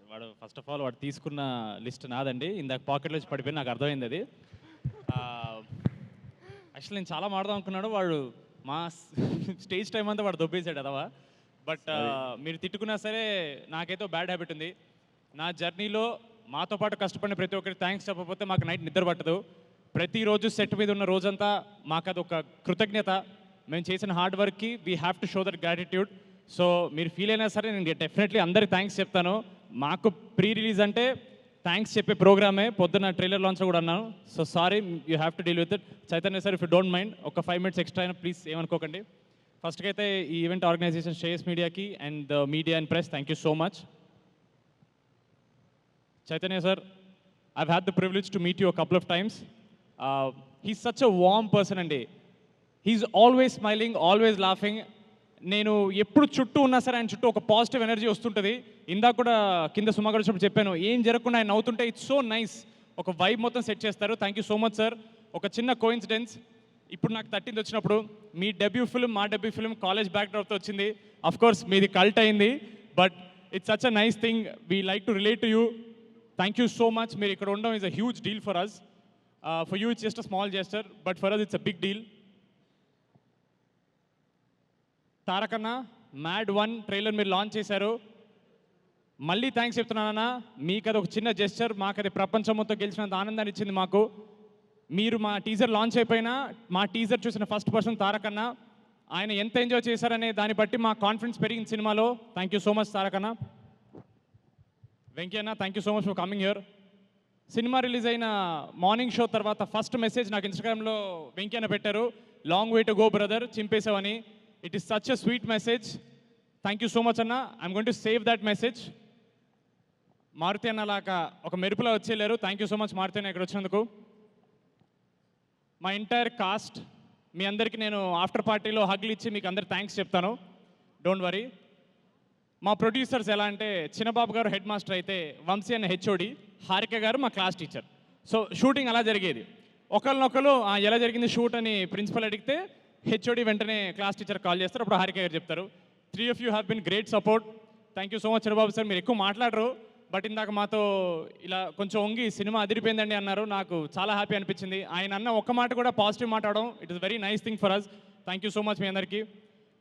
వాడు first of all వాడు తీసుకున్న లిస్ట్ నాదండి. ఇందాక పాకెట్లో వచ్చి పడిపోయి నాకు అర్థమైంది అది. యాక్చువల్లీ నేను చాలా మాడదాం అనుకున్నాడు, వాడు మా స్టేజ్ టైం అంతా వాడు దొబ్బేశాడు అదవా. బట్ మీరు తిట్టుకున్నా సరే నాకైతే బ్యాడ్ హ్యాబిట్ ఉంది. నా జర్నీలో మాతో పాటు కష్టపడిన ప్రతి ఒక్కరికి థ్యాంక్స్ చెప్పకపోతే మాకు నైట్ నిద్ర పట్టదు. ప్రతిరోజు సెట్ మీద ఉన్న రోజంతా మాకు అది ఒక కృతజ్ఞత. మేము చేసిన హార్డ్ వర్క్కి we have to show that gratitude. So మీరు ఫీల్ అయినా సరే నేను డెఫినెట్లీ అందరికి థ్యాంక్స్ చెప్తాను. మాకు ప్రీ రిలీజ్ అంటే థ్యాంక్స్ చెప్పే ప్రోగ్రామే. పొద్దున్న ట్రైలర్ లాంచ్ కూడా అన్నాను. So sorry, you have to deal with it. Chaitanya sir, if you don't mind ఒక 5 minutes ఎక్స్ట్రా అయినా ప్లీజ్ ఏమనుకోకండి. ఫస్ట్కి అయితే ఈ ఈవెంట్ ఆర్గనైజేషన్ శ్రేయస్ మీడియాకి and the media and press thank you so much. Chaitanya sir, I've had the privilege to meet you a couple of times. He's such a warm person అండి. He's always smiling, always laughing. నేను ఎప్పుడు చుట్టూ ఉన్నా సరే ఆయన చుట్టూ ఒక positive energy వస్తుంటుంది. ఇందాక కూడా కింద సుమాగడ్ వచ్చినప్పుడు చెప్పాను, ఏం జరగకుండా ఆయన నవ్వుతుంటే ఇట్స్ సో నైస్. ఒక వైబ్ మొత్తం సెట్ చేస్తారు. Thank you so much sir. ఒక చిన్న కోఇన్సిడెన్స్, ఇప్పుడు నాకు 13th వచ్చినప్పుడు మీ డెబ్యూ ఫిల్మ్, మా డెబ్యూ ఫిల్మ్ కాలేజ్ బ్యాక్డ్రాప్తో వచ్చింది. అఫ్ కోర్స్ మీది కల్ట్ అయింది, but it's such a nice thing. We like to relate to you. Thank you so much. మీరు ఇక్కడ ఉండడం is a huge deal for us. For you it's just a small gesture, but for us it's a big deal. తారకన్న, Mad 1 trailer మీరు launch చేశారు. మళ్ళీ thanks చెప్తున్నానన్నా. మీకు అది ఒక చిన్న జెస్చర్, మాకు అది ప్రపంచం మొత్తం గెలిచినంత ఆనందాన్ని ఇచ్చింది మాకు. మీరు మా టీజర్ లాంచ్ అయిపోయినా మా టీజర్ చూసిన ఫస్ట్ పర్సన్ తారకన్న. ఆయన ఎంత ఎంజాయ్ చేశారనే దాన్ని బట్టి మా కాన్ఫిడెన్స్ పెరిగింది సినిమాలో. థ్యాంక్ యూ సో మచ్ తారకన్న. వెంకయ్యన్న, thank you so much for coming here. Cinema release అయిన మార్నింగ్ షో తర్వాత ఫస్ట్ మెసేజ్ నాకు ఇన్స్టాగ్రామ్లో వెంకయ్యన్న పెట్టారు, long way to go brother, చింపేసావని. It is such a sweet message. Thank you so much అన్న. I'm going to save that message. Maruthi అన్న లాగా ఒక మెరుపులో వచ్చేళ్ళారు. Thank you so much Maruthi అన్న ఇక్కడ వచ్చినందుకు. మా ఎంటైర్ కాస్ట్, మీ అందరికీ నేను ఆఫ్టర్ పార్టీలో హగ్లు ఇచ్చి మీకు అందరు థ్యాంక్స్ చెప్తాను, డోంట్ వరీ. మా ప్రొడ్యూసర్స్ ఎలా అంటే, చిన్నబాబు గారు హెడ్ మాస్టర్ అయితే వంశీ అన్న హెచ్ఓడి, హారిక గారు మా క్లాస్ టీచర్. సో షూటింగ్ అలా జరిగేది. ఒకరినొకరు ఎలా జరిగింది షూట్ అని ప్రిన్సిపల్ అడిగితే హెచ్ఓడి వెంటనే క్లాస్ టీచర్ కాల్ చేస్తారు, అప్పుడు హారిక గారు చెప్తారు. 3 of you have been great support. Thank you so much Chinnababu sir. మీరు ఎక్కువ మాట్లాడరు, బట్ ఇందాక మాతో ఇలా కొంచెం వంగి సినిమా అదిరిపోయిందండి అన్నారు. నాకు చాలా హ్యాపీ అనిపించింది. ఆయన అన్న ఒక్క మాట కూడా పాజిటివ్ మాట్లాడడం, it is very nice thing for us. Thank you so much మీ అందరికీ.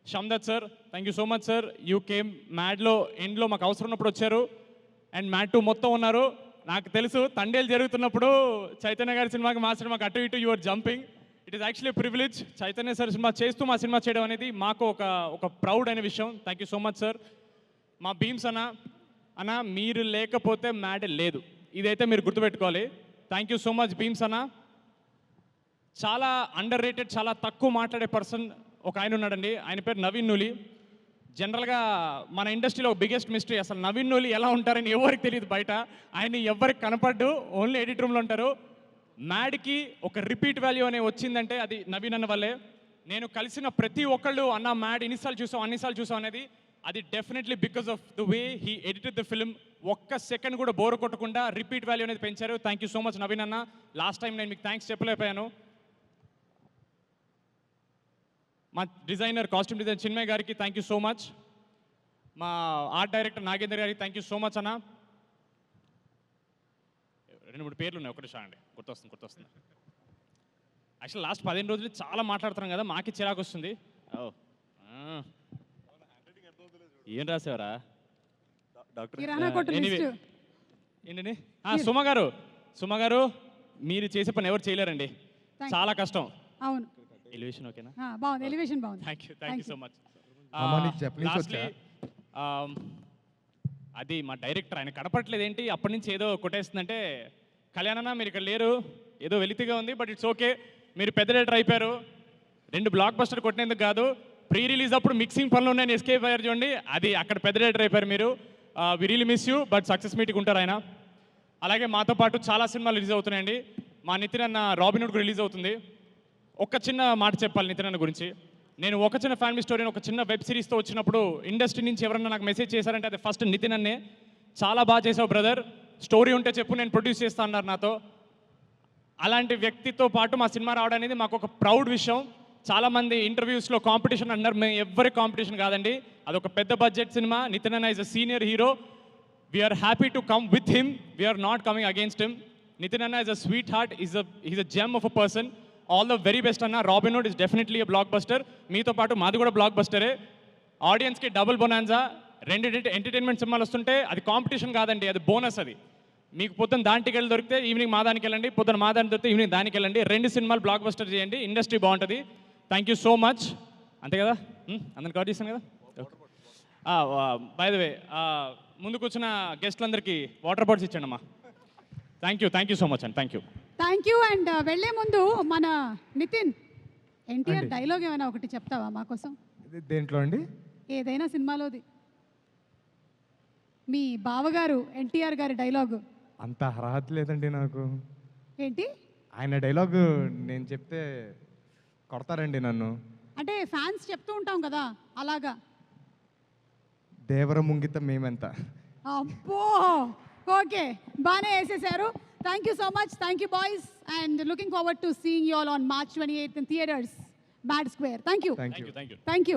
Shamdat sir, thank you so much sir. You came మ్యాడ్లో ఎండ్లో మాకు అవసరం ఉన్నప్పుడు వచ్చారు, అండ్ మ్యాడ్ 2 మొత్తం ఉన్నారు. నాకు తెలుసు తండేలు జరుగుతున్నప్పుడు చైతన్య గారి సినిమాకి మా సినిమాకి అటు ఇటు your jumping. It is actually privilege. Chaitanya sir cinema చేస్తూ మా సినిమా చేయడం అనేది మాకు ఒక ప్రౌడ్ అనే విషయం. Thank you so much sir. మా భీమ్స్ అన్న మీరు లేకపోతే మ్యాడ్ లేదు, ఇదైతే మీరు గుర్తుపెట్టుకోవాలి. Thank you so much Bheems అన్న. చాలా అండర్ రేటెడ్, చాలా తక్కువ మాట్లాడే పర్సన్ ఒక ఆయన ఉన్నాడండి, ఆయన పేరు నవీన్ నూలి. జనరల్గా మన ఇండస్ట్రీలో ఒక బిగ్గెస్ట్ మిస్టరీ, అసలు నవీన్ నూలి ఎలా ఉంటారని ఎవరికి తెలియదు బయట. ఆయన ఎవరికి కనపడ్డు, ఓన్లీ ఎడిట్ రూమ్లో ఉంటారు. మ్యాడ్కి ఒక రిపీట్ వాల్యూ అనే వచ్చిందంటే అది నవీన్ అన్న వల్లే. నేను కలిసిన ప్రతి ఒక్కళ్ళు అన్న మ్యాడ్ ఇన్నిసార్లు చూసాం అన్నిసార్లు చూసాం అనేది, అది definitely because of the way he edited the film. ఒక్క సెకండ్ కూడా బోర్ కొట్టకుండా రిపీట్ వాల్యూ అనేది పెంచారు. Thank you so much Naveen అన్న. లాస్ట్ టైం నేను మీకు థ్యాంక్స్ చెప్పలేకపోయాను. మా డిజైనర్, కాస్ట్యూమ్ డిజైనర్ చిన్మయ్ గారికి థ్యాంక్ యూ సో మచ్. మా ఆర్ట్ డైరెక్టర్ నాగేందర్ గారికి థ్యాంక్ యూ సో మచ్ అన్న. 2-3 పేర్లు ఉన్నాయి, ఒకటి అండి గుర్తొస్తుంది. యాక్చువల్ లాస్ట్ 15 రోజులు చాలా మాట్లాడుతున్నాం కదా, మాకి చిరాకు వస్తుంది. ఏం రాసేవారా ఏంటండి? సుమ గారు మీరు చేసే పని ఎవరు చేయలేరండి, చాలా కష్టం. అవును, ఎలివేషన్ ఓకేనా? బాగుంది, ఎలివేషన్ బాగుంది. Thank you so much. అది మా డైరెక్టర్, ఆయన కనపట్లేదు ఏంటి అప్పటి నుంచి ఏదో కొట్టేస్తుందంటే, కళ్యాణన్న మీరు ఇక్కడ లేరు, ఏదో వెలితిగా ఉంది, బట్ ఇట్స్ ఓకే. మీరు పెద్ద డైరెక్టర్ అయిపోయారు. 2 బ్లాక్ బస్టర్ కొట్టినందుకు కాదు, ప్రీ రిలీజ్ అప్పుడు మిక్సింగ్ పనులు ఉన్నాయని ఎస్కేప్ అయ్యారు చూడండి, అది అక్కడ పెద్ద డైరెక్టర్ అయిపోయారు మీరు. We really miss you, but success meeting ఉంటారు ఆయన. అలాగే మాతో పాటు చాలా సినిమాలు రిలీజ్ అవుతున్నాయండి. మా నితిన్ అన్న రాబిన్హుడ్ కూడా రిలీజ్ అవుతుంది. ఒక చిన్న మాట చెప్పాలి నితిన్ అన్న గురించి. నేను ఒక చిన్న ఫ్యామిలీ స్టోరీని ఒక చిన్న వెబ్ సిరీస్తో వచ్చినప్పుడు ఇండస్ట్రీ నుంచి ఎవరన్నా నాకు మెసేజ్ చేశారంటే అది ఫస్ట్ నితిన్ అన్నే. చాలా బాగా చేసావు బ్రదర్, స్టోరీ ఉంటే చెప్పు నేను ప్రొడ్యూస్ చేస్తా అన్నారు నాతో. అలాంటి వ్యక్తితో పాటు మా సినిమా రావడం అనేది మాకు ఒక ప్రౌడ్ విషయం. చాలామంది ఇంటర్వ్యూస్లో కాంపిటీషన్ అంటున్నారు, మేము ఎవ్వరి కాంపిటీషన్ కాదండి. అదొక పెద్ద బడ్జెట్ సినిమా. నితిన్ అన్న is a senior hero. We are happy to come with him, we are not coming against him. Nithin అన్న is a sweet heart, is a gem of a person. All the very best అన్న. Robinhood is definitely a blockbuster. మీతో పాటు మాది కూడా black బస్టరే. ఆడియన్స్కి double bonanza. రెండు entertainment సినిమాలు వస్తుంటే అది కాంపిటీషన్ కాదండి, అది బోనస్. అది మీకు పొద్దున్న దాంటికి వెళ్ళి దొరికితే ఈవినింగ్ మా దానికి వెళ్ళండి, పొద్దున్న మా దానికి దొరికితే ఈవినింగ్ దానికి వెళ్ళండి. 2 సినిమాలు బ్లాక్ బస్టర్ చేయండి, ఇండస్ట్రీ బాగుంటుంది. Thank you so much. అంతే కదా, అందరిని కవర్ చేశాను కదా. బై ద వే, ముందు కూర్చున్న గెస్ట్లందరికీ వాటర్ బాటిల్స్ ఇచ్చండి అమ్మా. థ్యాంక్ యూ సో మచ్ అండి. Thank you. అండ్ వెళ్ళే ముందు మన నితిన్ ఎన్టీఆర్ డైలాగ్ ఏమైనా ఒకటి చెప్తావా మా కోసం? దేంట్లో అండి? ఏదైనా సినిమాలోది. మీ బావగారు ఎన్టీఆర్ గారి డైలాగు. అంత అర్హత లేదండి నాకు. ఏంటి? ఆయన డైలాగ్ నేను చెప్తే కొడతారండి నన్ను. అంటే ఫ్యాన్స్ చెప్తూ ఉంటాం కదా, అలాగా. దేవర ముంగిత మేమెంత. అబ్బో, ఓకే, బాగానే వేసేసారు. Thank you so much. Thank you boys, and looking forward to seeing you all on March 28th in theaters, Mad Square. Thank you. Thank you. Thank you.